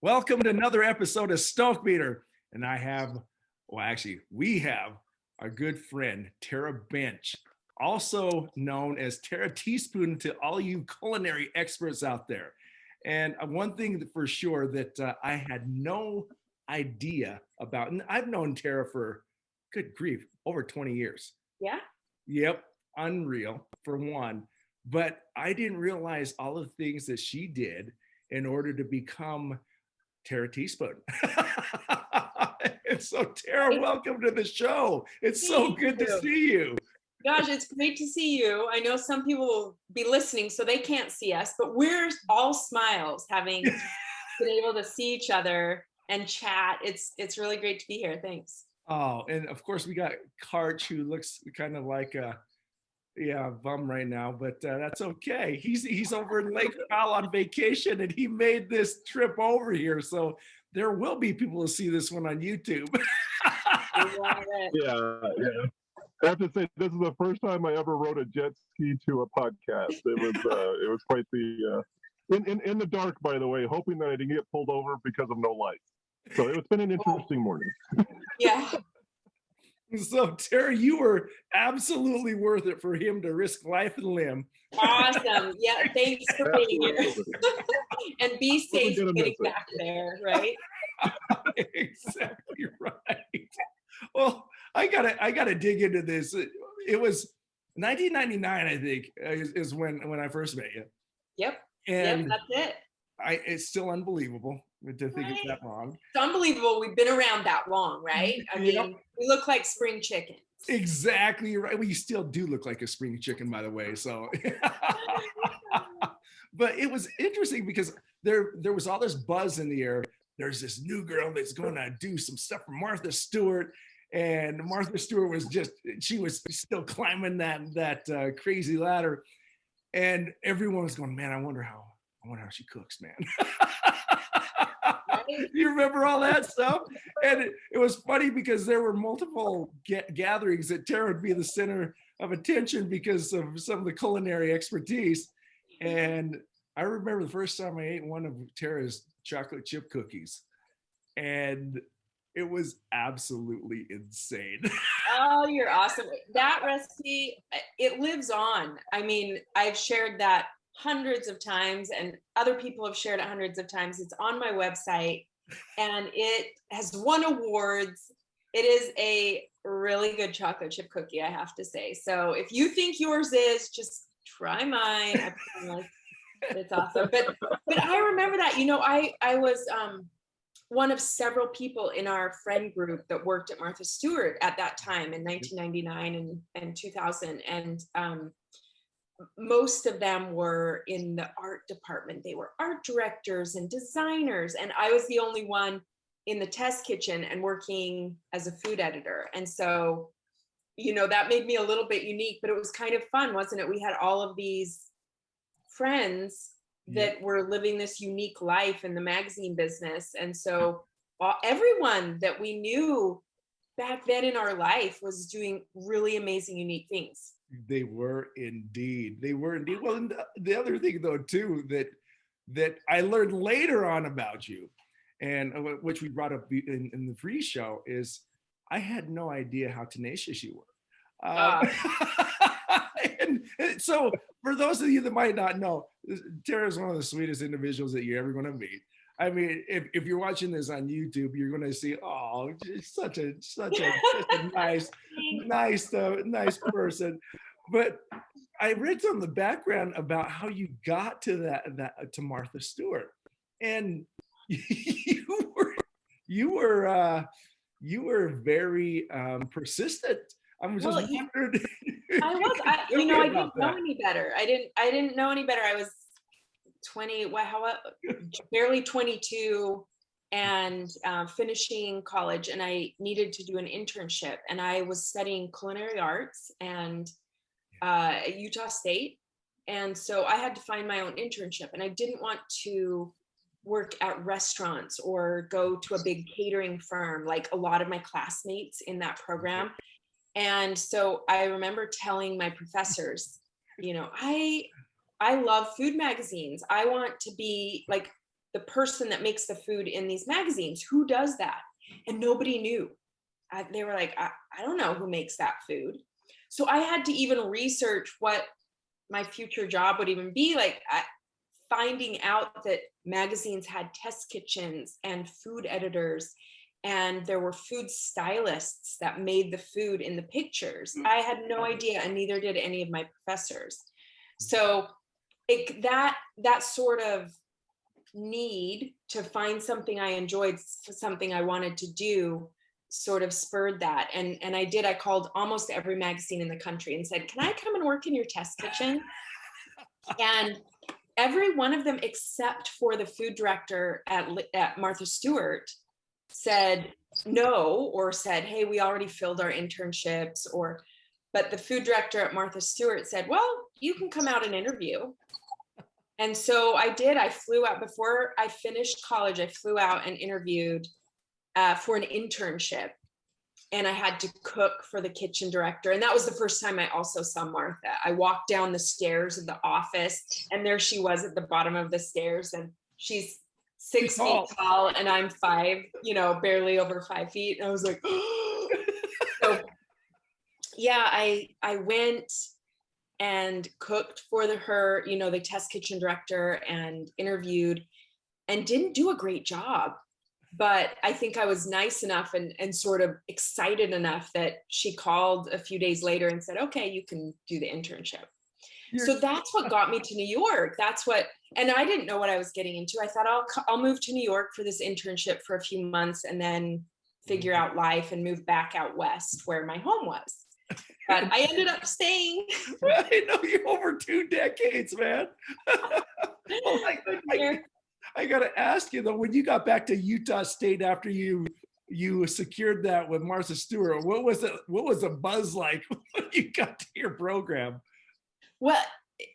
Welcome to another episode of Stoke Meter. And we have our good friend, Tara Bench, also known as Tara Teaspoon to all you culinary experts out there. And one thing for sure that I had no idea about, and I've known Tara for, good grief, over 20 years. Yeah. Yep, unreal for one. But I didn't realize all the things that she did in order to become Tara Teaspoon. And so, Tara, welcome to the show. It's so good to see you. Gosh, it's great to see you. I know some people will be listening, so they can't see us, but we're all smiles having been able to see each other and chat. It's really great to be here. Thanks. Oh, and of course, we got Karch, who looks kind of like a bum right now, but that's okay. He's over in Lake Powell on vacation, and he made this trip over here, so there will be people to see this one on YouTube. Yeah. I have to say, this is the first time I ever rode a jet ski to a podcast. It was quite the in the dark, by the way, hoping that I didn't get pulled over because of no lights. So it's been an interesting morning. Yeah. So, Tara, you were absolutely worth it for him to risk life and limb. Awesome. Yeah, thanks for being here. And be safe getting back there, right? Exactly right. Well, I gotta dig into this. It was 1999, I think, is when I first met you. Yep. And that's it. It's still unbelievable to think it's that long. It's unbelievable we've been around that long, right? I mean, we look like spring chickens. Exactly right. Well, you still do look like a spring chicken, by the way. So, but it was interesting because there was all this buzz in the air. There's this new girl that's going to do some stuff for Martha Stewart, and Martha Stewart she was still climbing that crazy ladder, and everyone was going, man, I wonder how she cooks, man. You remember all that stuff? And it was funny because there were multiple gatherings that Tara would be the center of attention because of some of the culinary expertise. And I remember the first time I ate one of Tara's chocolate chip cookies, and it was absolutely insane. Oh, you're awesome. That recipe, it lives on. I mean, I've shared that hundreds of times, and other people have shared it hundreds of times. It's on my website, and it has won awards. It is a really good chocolate chip cookie, I have to say. So if you think yours is, just try mine. I promise. It's awesome. But I remember that, I was one of several people in our friend group that worked at Martha Stewart at that time in 1999 and 2000. And most of them were in the art department. They were art directors and designers. And I was the only one in the test kitchen and working as a food editor. And so, that made me a little bit unique, but it was kind of fun, wasn't it? We had all of these friends that were living this unique life in the magazine business. And so everyone that we knew back then in our life was doing really amazing, unique things. They were indeed. Well, and the other thing, though, too, that I learned later on about you, and which we brought up in the pre-show, is I had no idea how tenacious you were. And so, for those of you that might not know, Tara is one of the sweetest individuals that you're ever going to meet. I mean, if you're watching this on YouTube, you're going to see, such a nice person. But I read some of the background about how you got to to Martha Stewart, and you were very persistent. I was just wondering. I didn't know any better. I didn't know any better. I was 20, barely 22, and finishing college, and I needed to do an internship, and I was studying culinary arts and at Utah State, and so I had to find my own internship, and I didn't want to work at restaurants or go to a big catering firm like a lot of my classmates in that program. And so I remember telling my professors, you know, I love food magazines. I want to be like the person that makes the food in these magazines. Who does that? And nobody knew. They were like, I don't know who makes that food. So I had to even research what my future job would even be like. Finding out that magazines had test kitchens and food editors, and there were food stylists that made the food in the pictures. I had no idea, and neither did any of my professors. So that sort of need to find something I enjoyed, something I wanted to do, sort of spurred that. And I did. I called almost every magazine in the country and said, can I come and work in your test kitchen? And every one of them, except for the food director at Martha Stewart, said no, or said, hey, we already filled our internships. But the food director at Martha Stewart said, well, you can come out and interview. And so I did. I flew out before I finished college. I flew out and interviewed for an internship. And I had to cook for the kitchen director. And that was the first time I also saw Martha. I walked down the stairs of the office, and there she was at the bottom of the stairs. And she's 6 feet tall, and I'm 5, barely over 5 feet. And I was like, so yeah, I went and cooked for her, the test kitchen director, and interviewed, and didn't do a great job. But I think I was nice enough and sort of excited enough that she called a few days later and said, okay, you can do the internship. So that's what got me to New York. And I didn't know what I was getting into. I thought I'll move to New York for this internship for a few months and then figure out life and move back out west where my home was. But I ended up staying. I know you're over 2 decades, man. I got to ask you though, when you got back to Utah State after you secured that with Martha Stewart, what was the buzz like when you got to your program? Well,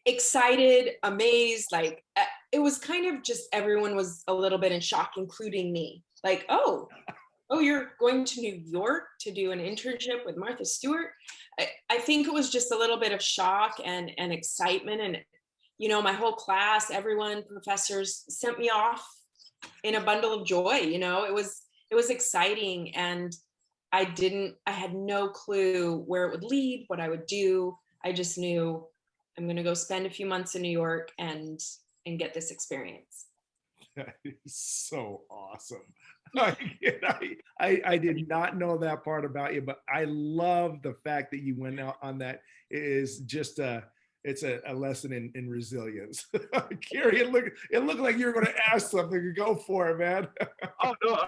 excited, amazed, it was kind of just everyone was a little bit in shock, including me. Like, oh, you're going to New York to do an internship with Martha Stewart? I think it was just a little bit of shock and excitement. And my whole class, everyone, professors sent me off in a bundle of joy. It was exciting, and I had no clue where it would lead, what I would do. I just knew I'm going to go spend a few months in New York and get this experience. That is so awesome. I did not know that part about you, but I love the fact that you went out on that. It is just it's a lesson in resilience. Carrie, it looked like you were going to ask something. Go for it, man. Oh no!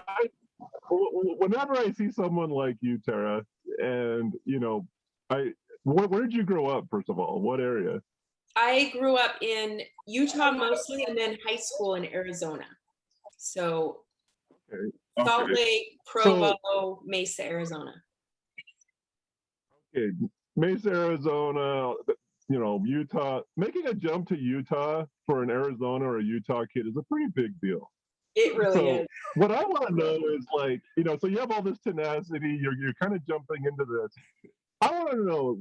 Whenever I see someone like you, Tara, and where did you grow up? First of all, what area? I grew up in Utah mostly, and then high school in Arizona. So Salt Lake, Provo, Mesa, Arizona. Okay, Mesa, Arizona. Utah, making a jump to Utah for an Arizona or a Utah kid is a pretty big deal. It really is. What I want to know is so you have all this tenacity, you're kind of jumping into this. I want to know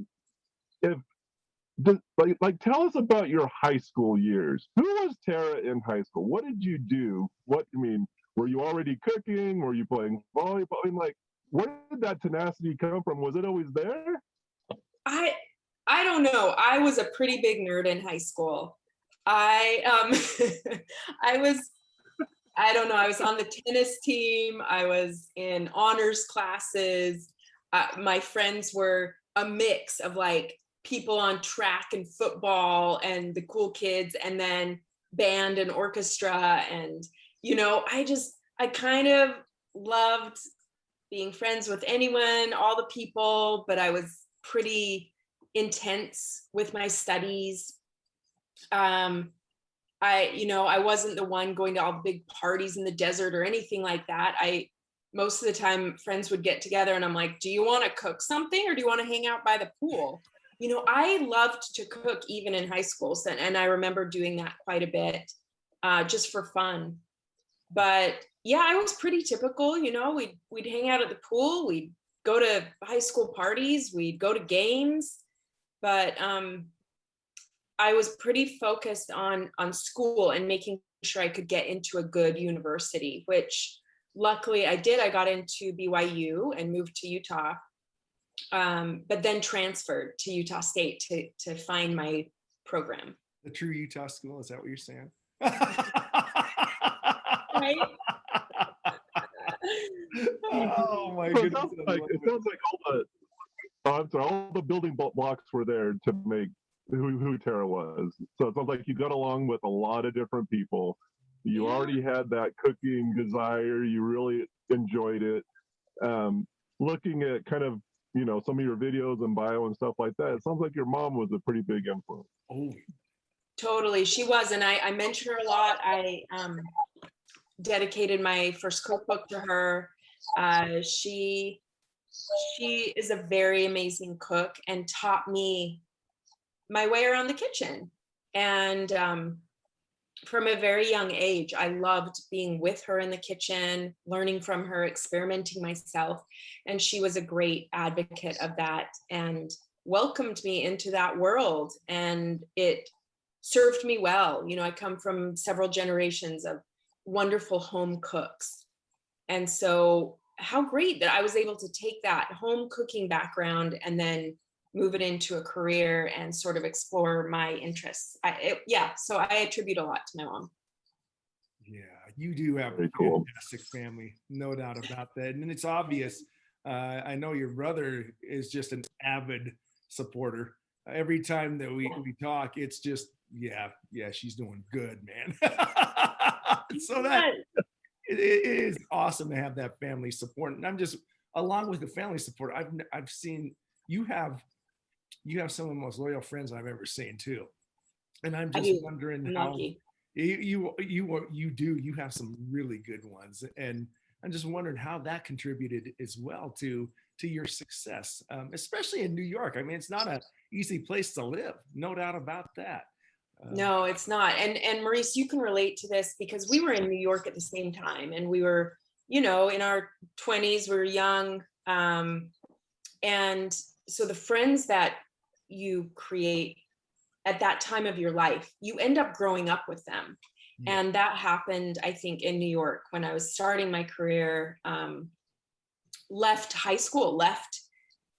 tell us about your high school years. Who was Tara in high school? What did you do? Were you already cooking? Were you playing volleyball? Where did that tenacity come from? Was it always there? I don't know. I was a pretty big nerd in high school. I was on the tennis team. I was in honors classes. My friends were a mix of people on track and football and the cool kids, and then band and orchestra. And, I kind of loved being friends with anyone, all the people, but I was pretty intense with my studies. I wasn't the one going to all the big parties in the desert or anything like that. Most of the time friends would get together and I'm like, do you want to cook something or do you want to hang out by the pool? I loved to cook even in high school. And I remember doing that quite a bit, just for fun. But yeah, I was pretty typical, we'd hang out at the pool, we'd go to high school parties, we'd go to games, but I was pretty focused on school and making sure I could get into a good university, which luckily I did. I got into BYU and moved to Utah, but then transferred to Utah State to find my program. The true Utah school, is that what you're saying? Right? Oh my So goodness. it sounds like all the building blocks were there to make who Tara was. So it sounds like you got along with a lot of different people. You already had that cooking desire. You really enjoyed it. Looking at kind of, some of your videos and bio and stuff like that, it sounds like your mom was a pretty big influence. Oh, Totally, she was, and I mention her a lot. I dedicated my first cookbook to her. She is a very amazing cook and taught me my way around the kitchen. And from a very young age, I loved being with her in the kitchen, learning from her, experimenting myself. And she was a great advocate of that and welcomed me into that world. And it served me well. I come from several generations of wonderful home cooks. And so how great that I was able to take that home cooking background and then move it into a career and sort of explore my interests. So I attribute a lot to my mom. yeah, you do have a fantastic family, no doubt about that. And it's obvious. I know your brother is just an avid supporter. Every time that we talk, it's just, yeah, she's doing good, man. So that it is awesome to have that family support. And I'm just, along with the family support, I've seen you have some of the most loyal friends I've ever seen too. And I'm just wondering how you have some really good ones. And I'm just wondering how that contributed as well to your success, especially in New York. I mean, it's not an easy place to live, no doubt about that. No, it's not. And Maurice, you can relate to this because we were in New York at the same time, and we were, in our 20s, we were young. And so the friends that you create at that time of your life, you end up growing up with them. Yeah. And that happened, I think, in New York when I was starting my career, left high school, left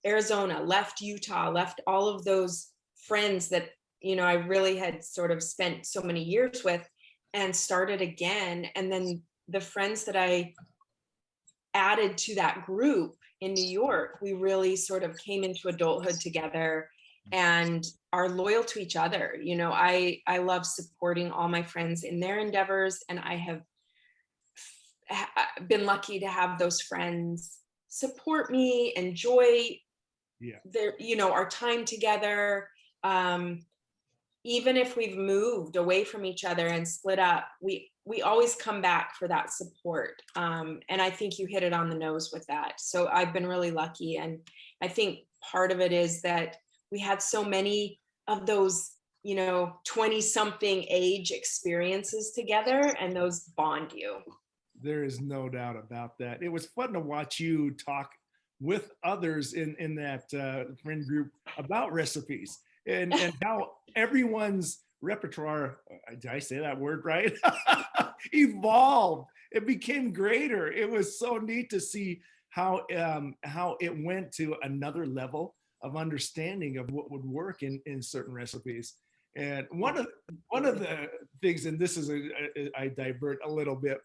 Arizona, left Utah, left all of those friends that I really had sort of spent so many years with, and started again. And then the friends that I added to that group in New York, we really sort of came into adulthood together and are loyal to each other. I love supporting all my friends in their endeavors, and I have been lucky to have those friends support me, enjoy their, our time together. Even if we've moved away from each other and split up, we always come back for that support. And I think you hit it on the nose with that. So I've been really lucky. And I think part of it is that we had so many of those, 20-something age experiences together, and those bond you. There is no doubt about that. It was fun to watch you talk with others in that friend group about recipes. And how everyone's repertoire, did I say that word right? Evolved. It became greater. It was so neat to see how it went to another level of understanding of what would work in certain recipes. And one of the things, and this is I divert a little bit,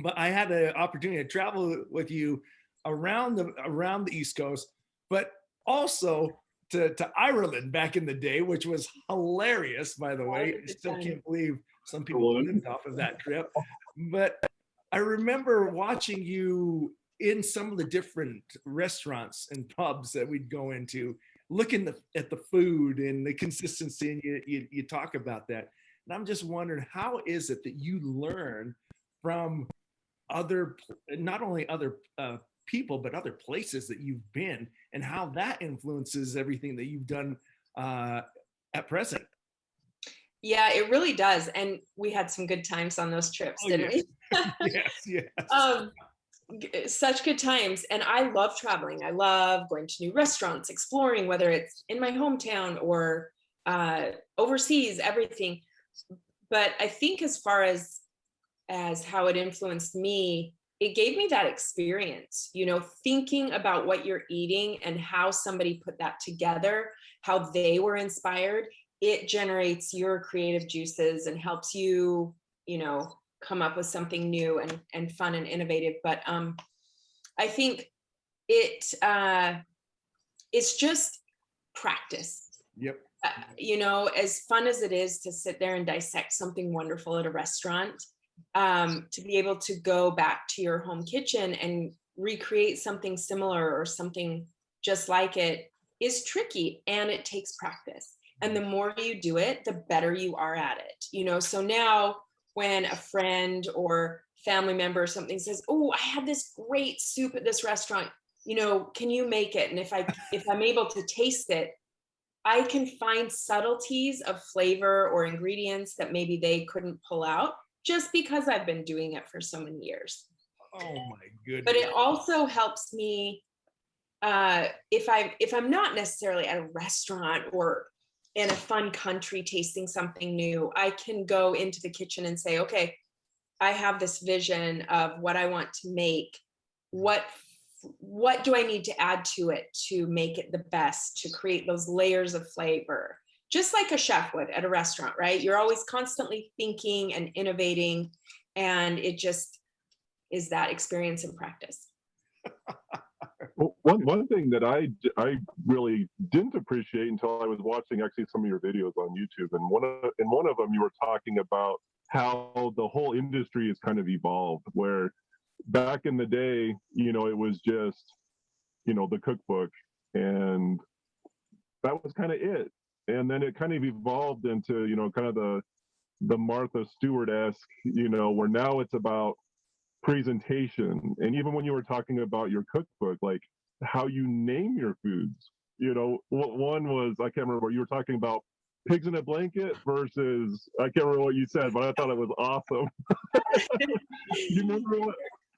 but I had the opportunity to travel with you around the East Coast, but also to Ireland back in the day, which was hilarious, by the way. I still can't believe some people lived off of that trip. But I remember watching you in some of the different restaurants and pubs that we'd go into, looking at the food and the consistency, and you talk about that. And I'm just wondering, how is it that you learn from not only other people, but other places that you've been, and how that influences everything that you've done at present? Yeah, it really does. And we had some good times on those trips, didn't we? Yes, yes. such good times. And I love traveling. I love going to new restaurants, exploring, whether it's in my hometown or overseas, everything. But I think as far as how it influenced me, it gave me that experience, you know, thinking about what you're eating and how somebody put that together, how they were inspired. It generates your creative juices and helps you, you know, come up with something new and fun and innovative. But I think it's just practice. Yep. You know, as fun as it is to sit there and dissect something wonderful at a restaurant, to be able to go back to your home kitchen and recreate something similar or something just like it is tricky, and it takes practice. And the more you do it, the better you are at it. You know, so now when a friend or family member or something says, "Oh, I had this great soup at this restaurant, you know, can you make it?" And if I'm able to taste it, I can find subtleties of flavor or ingredients that maybe they couldn't pull out just because I've been doing it for so many years. Oh my goodness. But it also helps me if I'm not necessarily at a restaurant or in a fun country tasting something new, I can go into the kitchen and say, okay, I have this vision of what I want to make. What do I need to add to it to make it the best, to create those layers of flavor? Just like a chef would at a restaurant, right? You're always constantly thinking and innovating, and it just is that experience and practice. Well, one thing that I really didn't appreciate until I was watching actually some of your videos on YouTube, and one of them you were talking about how the whole industry has kind of evolved, where back in the day, you know, it was just, you know, the cookbook, and that was kind of it. And then it kind of evolved into, you know, kind of the Martha Stewart-esque, you know, where now it's about presentation. And even when you were talking about your cookbook, like how you name your foods, you know, one was, I can't remember, you were talking about pigs in a blanket versus, I can't remember what you said, but I thought it was awesome. You remember what?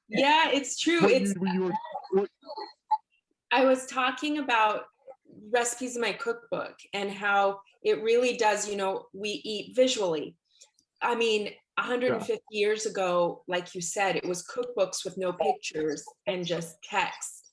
Yeah, it's true. I was talking about recipes in my cookbook and how it really does, you know, we eat visually. I mean, 150 years ago, like you said, it was cookbooks with no pictures and just text,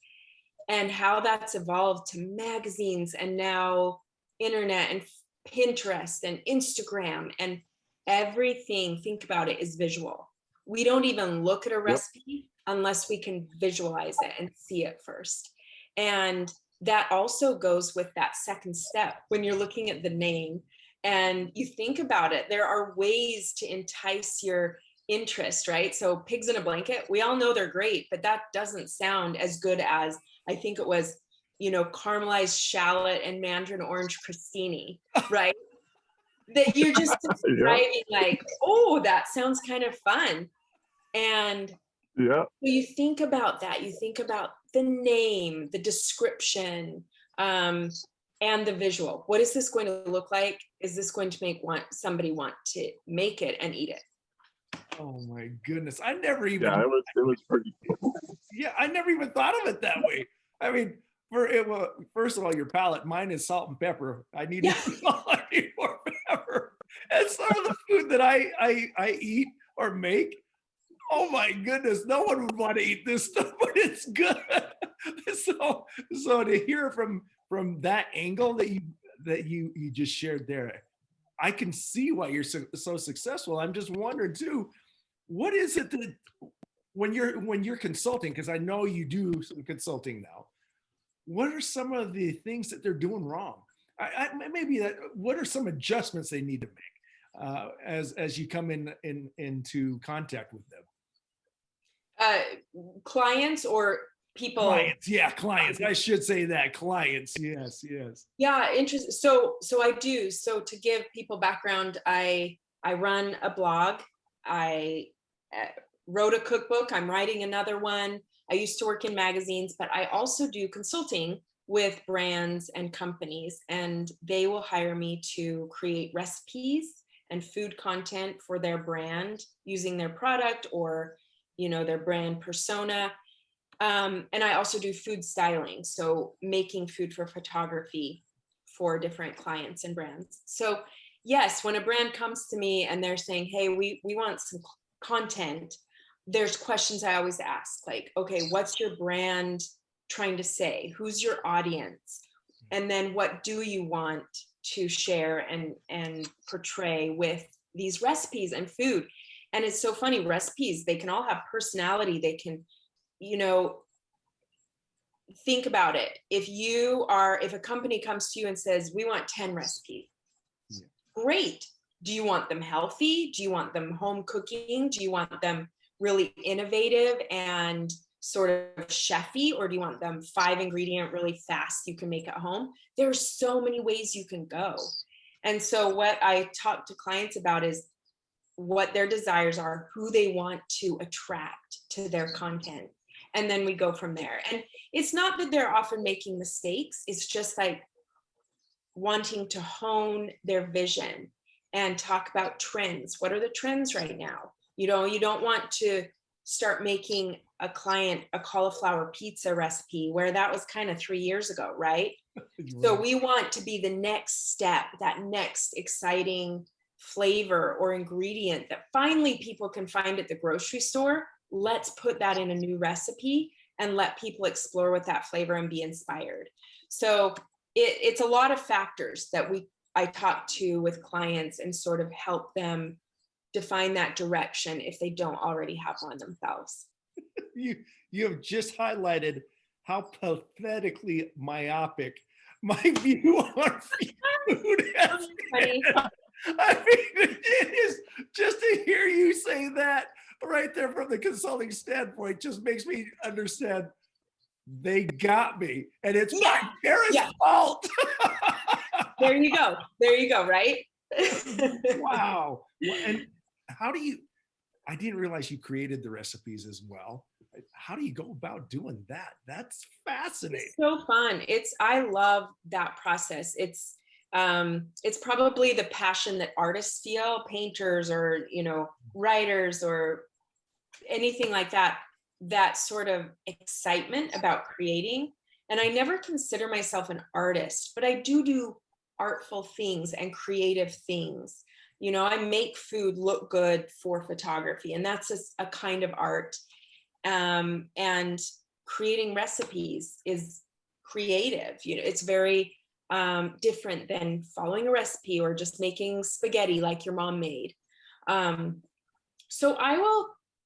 and how that's evolved to magazines and now internet and Pinterest and Instagram and everything. Think about it, is visual. We don't even look at a recipe unless we can visualize it and see it first. And that also goes with that second step when you're looking at the name and you think about it. There are ways to entice your interest, right? So pigs in a blanket, we all know they're great, but that doesn't sound as good as, I think it was, you know, caramelized shallot and mandarin orange crostini, right? That you're just describing like, oh, that sounds kind of fun. And so you think about that, you think about the name, the description, and the visual. What is this going to look like? Is this going to make somebody want to make it and eat it? Oh my goodness. I never even it was pretty cool. Yeah, I never even thought of it that way. I mean, first of all, your palate, mine is salt and pepper. I need more pepper. And some of the food that I eat or make, oh my goodness, no one would want to eat this stuff, but it's good. So to hear from that angle that you just shared there, I can see why you're so successful. I'm just wondering too, what is it that when you're consulting, because I know you do some consulting now, what are some of the things that they're doing wrong? What are some adjustments they need to make as you come into contact with them? Clients or people? Clients, yeah, clients. I should say that, clients. Yes. Yeah, interesting. So I do. So to give people background, I run a blog. I wrote a cookbook. I'm writing another one. I used to work in magazines, but I also do consulting with brands and companies, and they will hire me to create recipes and food content for their brand using their product or, you know, their brand persona. And I also do food styling, so making food for photography for different clients and brands. So yes, when a brand comes to me and they're saying, hey, we want some content, there's questions I always ask, like, okay, what's your brand trying to say? Who's your audience? And then what do you want to share and portray with these recipes and food? And it's so funny, recipes, they can all have personality. They can, you know, think about it. If a company comes to you and says, we want 10 recipes, great. Do you want them healthy? Do you want them home cooking? Do you want them really innovative and sort of chefy, or do you want them 5 ingredient, really fast, you can make at home? There's so many ways you can go. And so what I talk to clients about is what their desires are, who they want to attract to their content. And then we go from there. And it's not that they're often making mistakes. It's just like wanting to hone their vision and talk about trends. What are the trends right now? You know, you don't want to start making a client a cauliflower pizza recipe where that was kind of 3 years ago, right? So we want to be the next step, that next exciting flavor or ingredient that finally people can find at the grocery store. Let's put that in a new recipe and let people explore with that flavor and be inspired. So it's a lot of factors that I talk to with clients and sort of help them define that direction if they don't already have one themselves. You have just highlighted how pathetically myopic my view on food has been. I mean, it is just to hear you say that right there from the consulting standpoint just makes me understand they got me, and it's my parents' fault. There you go. There you go. Right? Wow. And how do you? I didn't realize you created the recipes as well. How do you go about doing that? That's fascinating. It's so fun. I love that process. It's probably the passion that artists feel, painters or, you know, writers or anything like that, that sort of excitement about creating. And I never consider myself an artist, but I do artful things and creative things. You know, I make food look good for photography, and that's a kind of art. And creating recipes is creative. You know, it's very different than following a recipe or just making spaghetti like your mom made. So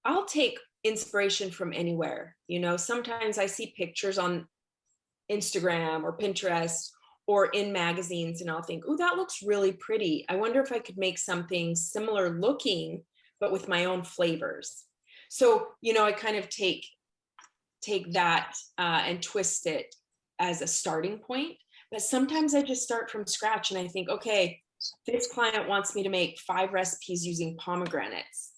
I'll take inspiration from anywhere. You know, sometimes I see pictures on Instagram or Pinterest or in magazines and I'll think, oh, that looks really pretty. I wonder if I could make something similar looking, but with my own flavors. So, you know, I kind of take that and twist it as a starting point. But sometimes I just start from scratch and I think, okay, this client wants me to make 5 recipes using pomegranates.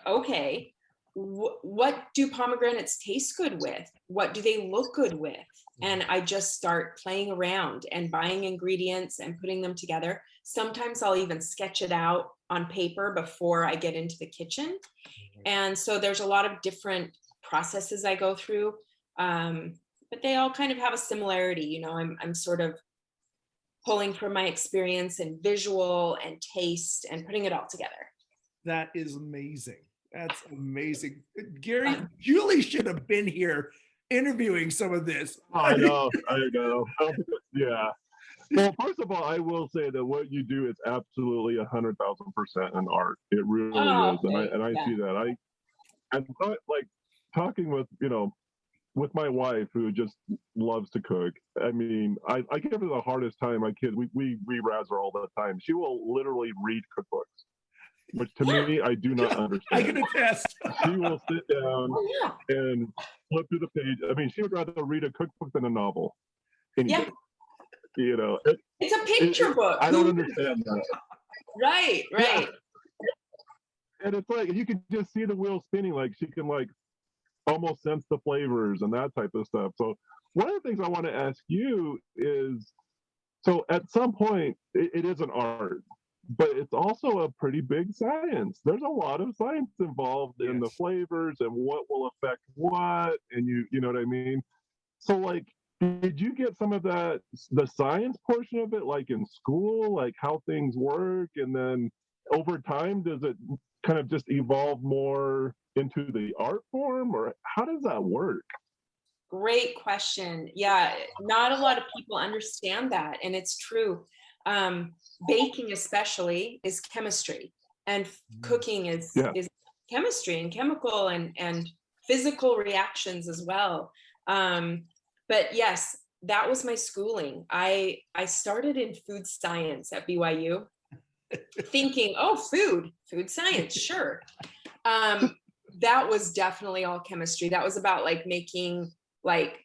Okay, what do pomegranates taste good with? What do they look good with? And I just start playing around and buying ingredients and putting them together. Sometimes I'll even sketch it out on paper before I get into the kitchen. And so there's a lot of different processes I go through, but they all kind of have a similarity. You know, I'm sort of pulling from my experience and visual and taste and putting it all together. That is amazing. That's amazing. Gary, Julie should have been here interviewing some of this. I know. Yeah. Well, first of all, I will say that what you do is absolutely 100,000% an art. It really is, and I see that. I thought, like, talking with with my wife who just loves to cook. I mean, I give her the hardest time. My kids, we razz her all the time. She will literally read cookbooks, which to me, I do not understand. I can attest. She will sit down and flip through the page. I mean, she would rather read a cookbook than a novel. Yeah. You know, it's a picture book. I don't understand that. Right. Yeah. And it's like you can just see the wheel spinning. Like she can almost sense the flavors and that type of stuff. So one of the things I want to ask you is, so at some point it is an art, but it's also a pretty big science. There's a lot of science involved in the Yes. flavors and what will affect what, and you know what I mean? So like, did you get some of that, the science portion of it, like in school, like how things work, and then over time, does it kind of just evolve more into the art form, or how does that work? Great question. Yeah, not a lot of people understand that, and it's true. Um, Baking especially is chemistry, and Mm. cooking Yeah. is chemistry and chemical and physical reactions as well. Um, but yes, that was my schooling. I started in food science at BYU, thinking, oh, food science, sure. Um, that was definitely all chemistry. That was about like making like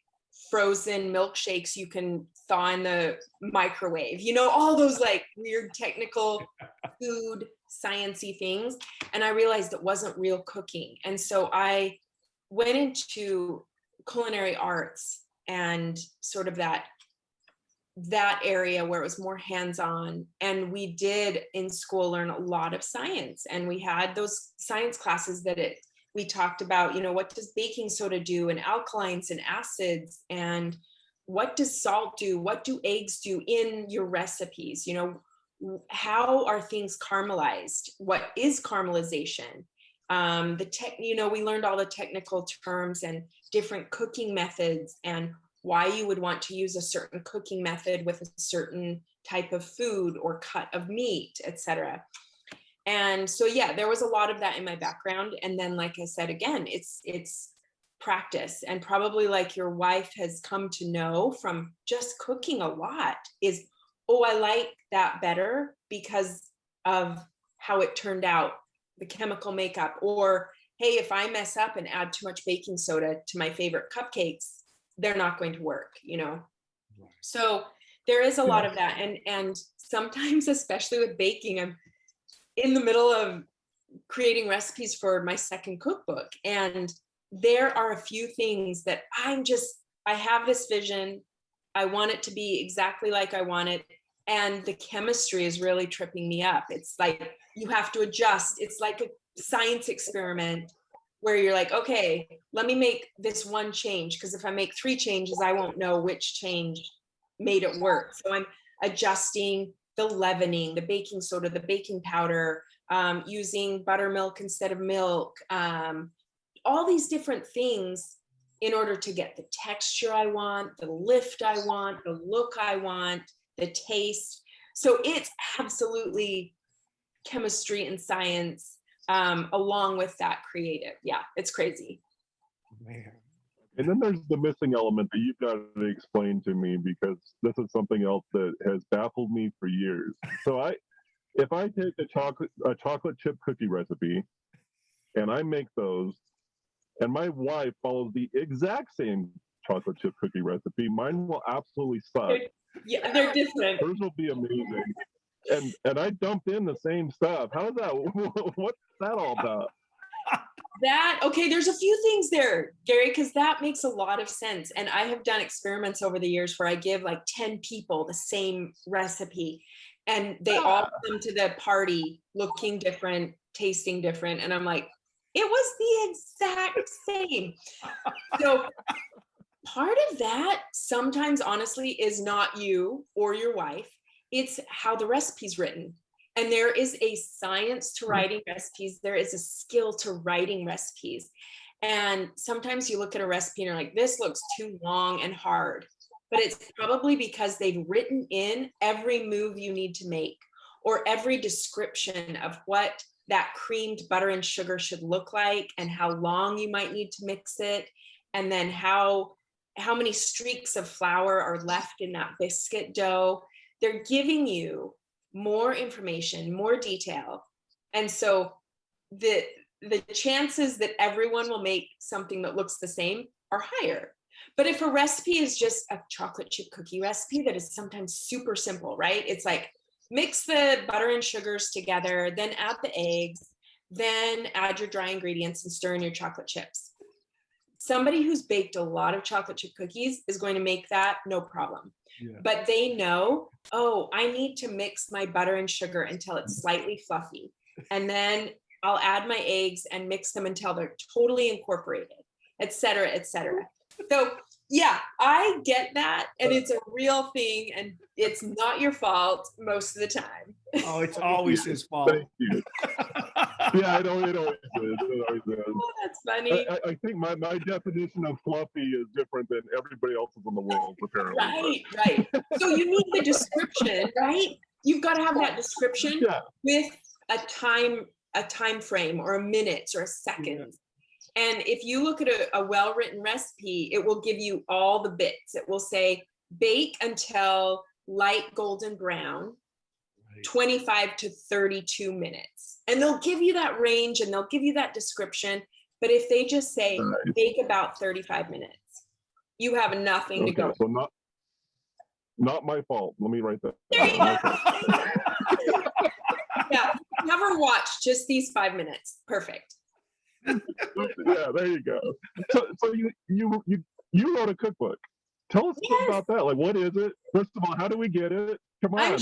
frozen milkshakes you can thaw in the microwave, all those like weird technical food sciencey things. And I realized it wasn't real cooking. And so I went into culinary arts and sort of that area where it was more hands-on, and we did in school learn a lot of science, and we had those science classes that we talked about, what does baking soda do, and alkalines and acids, and what does salt do, what do eggs do in your recipes, how are things caramelized, what is caramelization, we learned all the technical terms and different cooking methods, and why you would want to use a certain cooking method with a certain type of food or cut of meat, etc. And so, yeah, there was a lot of that in my background. And then, like I said, again, it's practice. And probably like your wife has come to know from just cooking a lot is, oh, I like that better because of how it turned out, the chemical makeup. Or, hey, if I mess up and add too much baking soda to my favorite cupcakes, they're not going to work. So there is a lot of that. And sometimes, especially with baking, I'm in the middle of creating recipes for my second cookbook. And there are a few things that I have this vision. I want it to be exactly like I want it. And the chemistry is really tripping me up. It's like you have to adjust. It's like a science experiment where you're like, okay, let me make this one change, because if I make 3 changes, I won't know which change made it work. So I'm adjusting the leavening, the baking soda, the baking powder, using buttermilk instead of milk, all these different things in order to get the texture I want, the lift I want, the look I want, the taste. So it's absolutely chemistry and science, along with that creative. Yeah, it's crazy. Man. And then there's the missing element that you've got to explain to me, because this is something else that has baffled me for years. So if I take a chocolate chip cookie recipe and I make those, and my wife follows the exact same chocolate chip cookie recipe, mine will absolutely suck. They're different. Hers will be amazing. And I dumped in the same stuff. How does that? What's that all about? Okay, there's a few things there, Gary, because that makes a lot of sense. And I have done experiments over the years where I give like 10 people the same recipe, and they all come to the party looking different, tasting different. And I'm like, it was the exact same. So part of that sometimes, honestly, is not you or your wife. It's how the recipe's written. And there is a science to writing recipes. There is a skill to writing recipes. And sometimes you look at a recipe and you're like, this looks too long and hard. But it's probably because they've written in every move you need to make, or every description of what that creamed butter and sugar should look like, and how long you might need to mix it, and then how many streaks of flour are left in that biscuit dough. They're giving you more information, more detail. And so the chances that everyone will make something that looks the same are higher. But if a recipe is just a chocolate chip cookie recipe that is sometimes super simple, right? It's like mix the butter and sugars together, then add the eggs, then add your dry ingredients and stir in your chocolate chips. Somebody who's baked a lot of chocolate chip cookies is going to make that no problem. Yeah. But they know oh, I need to mix my butter and sugar until it's slightly fluffy. And then I'll add my eggs and mix them until they're totally incorporated, et cetera, et cetera. So yeah, I get that. And it's a real thing. And it's not your fault most of the time. Oh, it's always his fault. Thank you. Yeah, it always is. It always is. Oh, that's funny. I think my definition of fluffy is different than everybody else's in the world, apparently. Right. So you need the description, right? You've got to have that description with a time frame or a minutes or a seconds. And if you look at a well-written recipe, it will give you all the bits. It will say bake until light golden brown, 25 to 32 minutes. And they'll give you that range and they'll give you that description. But if they just say bake about 35 minutes, you have nothing to go. So not my fault. Let me write that. There you go. Yeah, never watch just these 5 minutes. Perfect. Yeah, there you go. So you wrote a cookbook. Tell us about that. Like, what is it? First of all, how do we get it? Come on.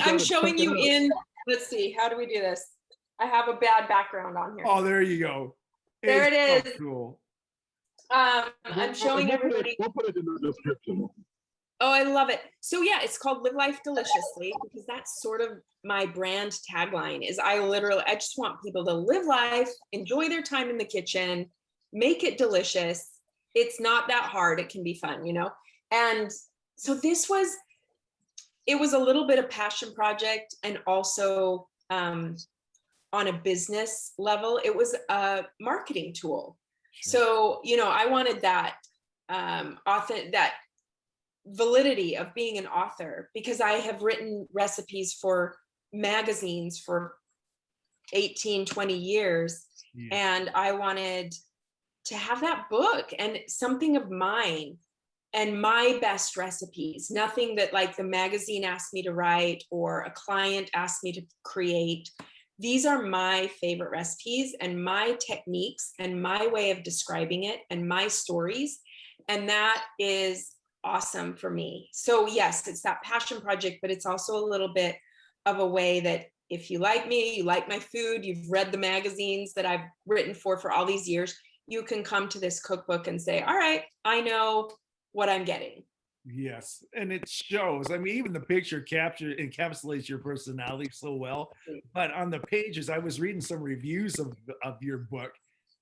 I'm showing you in. Let's see. How do we do this? I have a bad background on here. Oh, there you go. There it is. So cool. I'm showing everybody. We'll put it in the description. Oh, I love it. So yeah, it's called Live Life Deliciously because that's sort of my brand tagline is I just want people to live life, enjoy their time in the kitchen, make it delicious. It's not that hard. It can be fun, And so it was a little bit of passion project and also on a business level, it was a marketing tool. Sure. So, I wanted that that validity of being an author because I have written recipes for magazines for 18, 20 years. Yeah. And I wanted to have that book and something of mine and my best recipes, nothing that like the magazine asked me to write or a client asked me to create. These are my favorite recipes and my techniques and my way of describing it and my stories. And that is awesome for me. So yes, it's that passion project, but it's also a little bit of a way that if you like me, you like my food, you've read the magazines that I've written for all these years, you can come to this cookbook and say, all right, I know what I'm getting. Yes. And it shows. I mean, even the picture encapsulates your personality so well. But on the pages, I was reading some reviews of your book.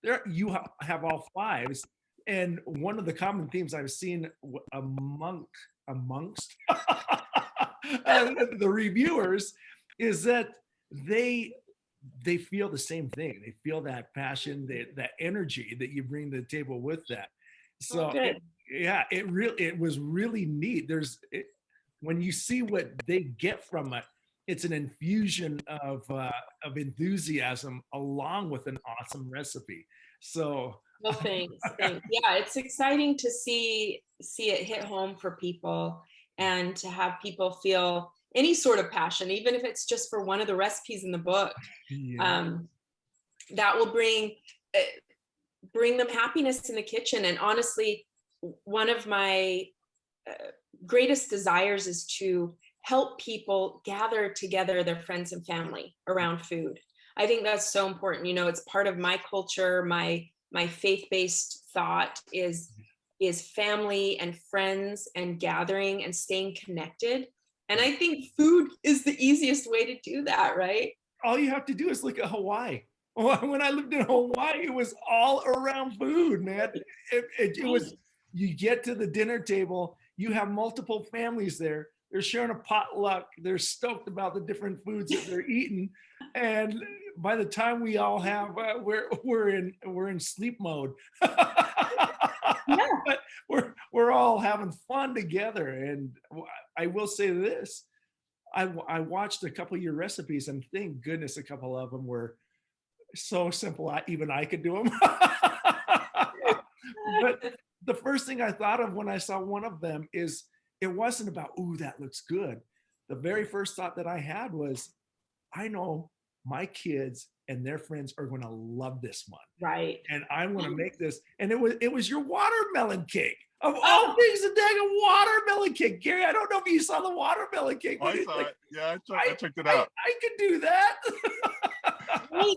There you have all fives. And one of the common themes I've seen amongst the reviewers is that they feel the same thing. They feel that passion, that energy that you bring to the table with that. So it was really neat. When you see what they get from it, it's an infusion of enthusiasm along with an awesome recipe. So. Well, thanks. Yeah, it's exciting to see it hit home for people and to have people feel any sort of passion, even if it's just for one of the recipes in the book. Yeah. That will bring them happiness in the kitchen. And honestly, one of my greatest desires is to help people gather together their friends and family around food. I think that's so important. It's part of my culture, my faith-based thought is family and friends and gathering and staying connected. And I think food is the easiest way to do that, right? All you have to do is look at Hawaii. When I lived in Hawaii, it was all around food, man. It was, you get to the dinner table, you have multiple families there. They're sharing a potluck. They're stoked about the different foods that they're eating. And by the time we all have, we're in sleep mode. Yeah. But we're all having fun together. And I will say this, I watched a couple of your recipes and thank goodness a couple of them were so simple. Even I could do them. But the first thing I thought of when I saw one of them is, it wasn't about, ooh, that looks good. The very first thought that I had was, I know my kids and their friends are going to love this one. Right. And I'm going to make this. And it was your watermelon cake. Of all things, a dang watermelon cake. Gary, I don't know if you saw the watermelon cake. Oh, I saw it. Yeah, I checked it out. I could do that. Right.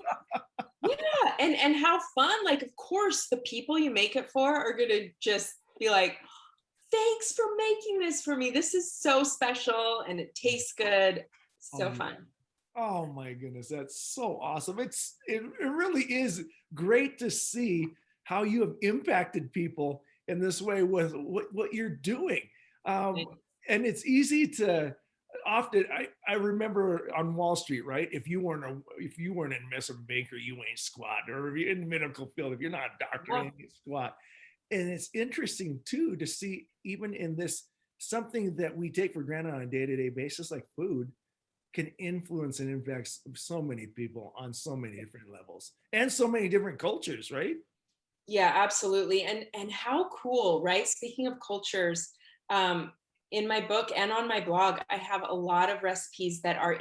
Yeah, and how fun. Like, of course, the people you make it for are gonna just be like, thanks for making this for me. This is so special and it tastes good. So fun. Oh my goodness, that's so awesome. It really is great to see how you have impacted people in this way with what you're doing. And it's easy to often, I remember on Wall Street, right? If you weren't an investment banker, you ain't squat. Or if you're in the medical field, if you're not a doctor, you ain't squat. And it's interesting too to see, even in this, something that we take for granted on a day-to-day basis, like food, can influence and impact so many people on so many different levels and so many different cultures, right? Yeah, absolutely. And how cool, right? Speaking of cultures, in my book and on my blog, I have a lot of recipes that are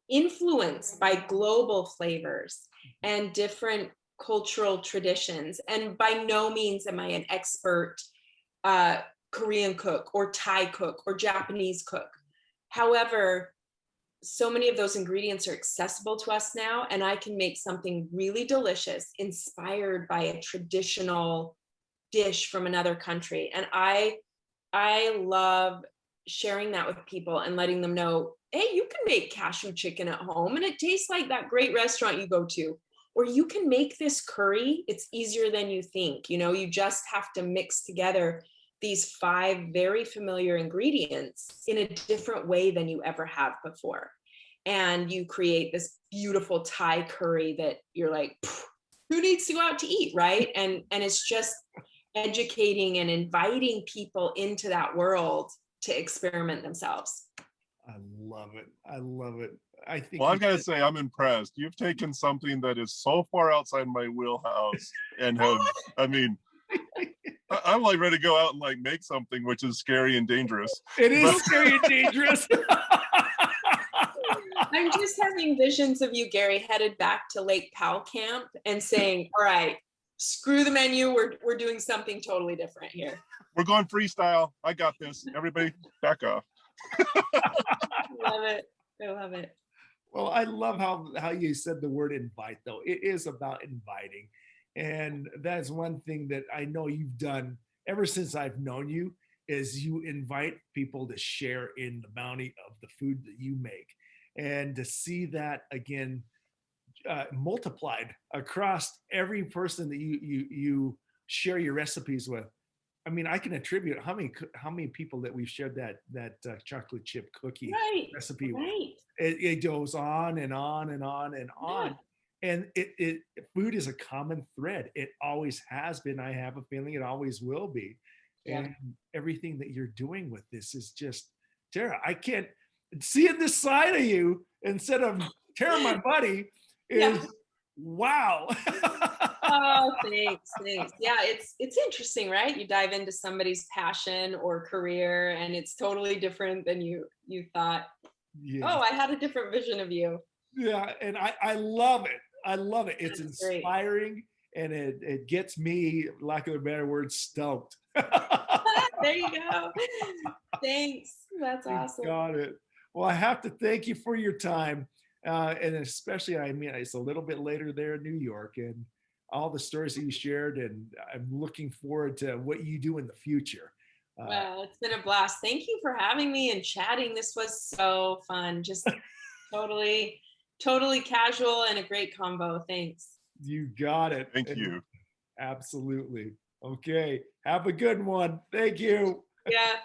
influenced by global flavors and different cultural traditions. And by no means am I an expert Korean cook or Thai cook or Japanese cook. However, so many of those ingredients are accessible to us now, and I can make something really delicious inspired by a traditional dish from another country. And I love sharing that with people and letting them know, hey, you can make cashew chicken at home and it tastes like that great restaurant you go to. Or you can make this curry. It's easier than you think. You know, you just have to mix together these 5 very familiar ingredients in a different way than you ever have before. And you create this beautiful Thai curry that you're like, who needs to go out to eat, right? And it's just educating and inviting people into that world to experiment themselves. I love it. I love it. I think. Well, I've got to say, I'm impressed. You've taken something that is so far outside my wheelhouse and have, I mean, I'm like ready to go out and like make something, which is scary and dangerous. It is scary and dangerous. I'm just having visions of you, Gary, headed back to Lake Powell Camp and saying, all right, screw the menu. We're doing something totally different here. We're going freestyle. I got this. Everybody back off. Love it. I love it. Well, I love how you said the word invite, though. It is about inviting. And that's one thing that I know you've done ever since I've known you, is you invite people to share in the bounty of the food that you make. And to see that again multiplied across every person that you share your recipes with. I mean, I can attribute how many people that we've shared that chocolate chip cookie recipe with. It goes on and on and on and on. And food is a common thread. It always has been. I have a feeling it always will be. Yeah. And everything that you're doing with this is just, Tara, I can't, seeing this side of you instead of Tara, my buddy, is wow. Oh, thanks. Yeah, it's interesting, right? You dive into somebody's passion or career and it's totally different than you thought. Yeah. Oh, I had a different vision of you. Yeah, and I love it. I love it. It's inspiring, and it gets me, lack of a better word, stoked. There you go. Thanks. That's awesome. Got it. Well, I have to thank you for your time. And especially, I mean, it's a little bit later there in New York, and all the stories that you shared, and I'm looking forward to what you do in the future. Well, it's been a blast. Thank you for having me and chatting. This was so fun. Just totally casual and a great combo. Thanks. You got it. Thank you. Absolutely. Okay. Have a good one. Thank you. Yeah.